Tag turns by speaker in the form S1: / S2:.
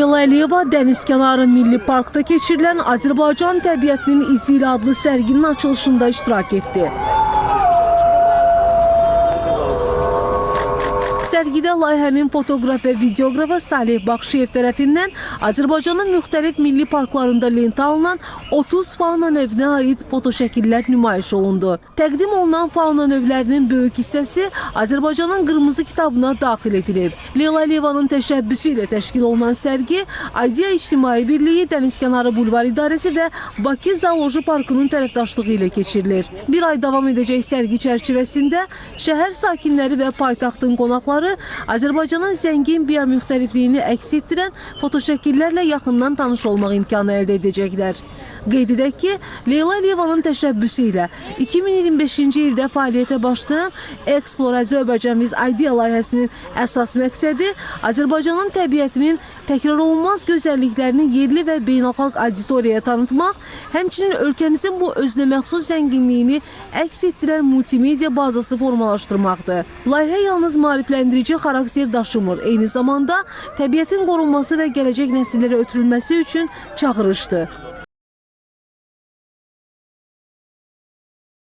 S1: Leyla Əliyeva Dənizkənarı Milli Parkda keçirilən Azərbaycan təbiətinin izi ilə adlı sərginin açılışında iştirak etdi. Sərgidə layihənin fotoqraf və videoqrafı Salih Baxşıyev tərəfindən Azərbaycanın müxtəlif milli parklarında lentə alınan 30 fauna növünə aid fotoşəkillər nümayiş olundu. Təqdim olunan fauna növlərinin böyük hissəsi Azərbaycanın Qırmızı kitabına daxil edilib. Leyla Əliyevanın təşəbbüsü ilə təşkil olunan sərgi Idea İctimai Birliyi, Dənizkənarı Bulvar İdarəsi və Bakı Zooloji Parkının tərəfdaşlığı ilə keçirilir. Bir ay davam edəcək sərgi çərçivəsində şəhər sakinləri və paytaxtın qonaqları Azərbaycanın zəngin biomüxtəlifliyini əks etdirən fotoşəkillərlə yaxından tanış olmaq imkanı əldə edəcəklər. Qeyd edək ki, Leyla Əliyevanın təşəbbüsü ilə 2025-ci ildə fəaliyyətə başlayan Explore Azərbaycan with Idea layihəsinin əsas məqsədi Azərbaycanın təbiətinin təkrarolunmaz gözəlliklərini yerli və beynəlxalq auditoriyaya tanıtmaq, həmçinin ölkəmizin bu özünəməxsus zənginliyini əks etdirən multimedia bazası formalaşdırmaqdır. Layihə yalnız maarifləndirici xarakter daşımır, eyni zamanda təbiətin qorunması və gələcək nəsillərə ötürülməsi üçün çağırışdır.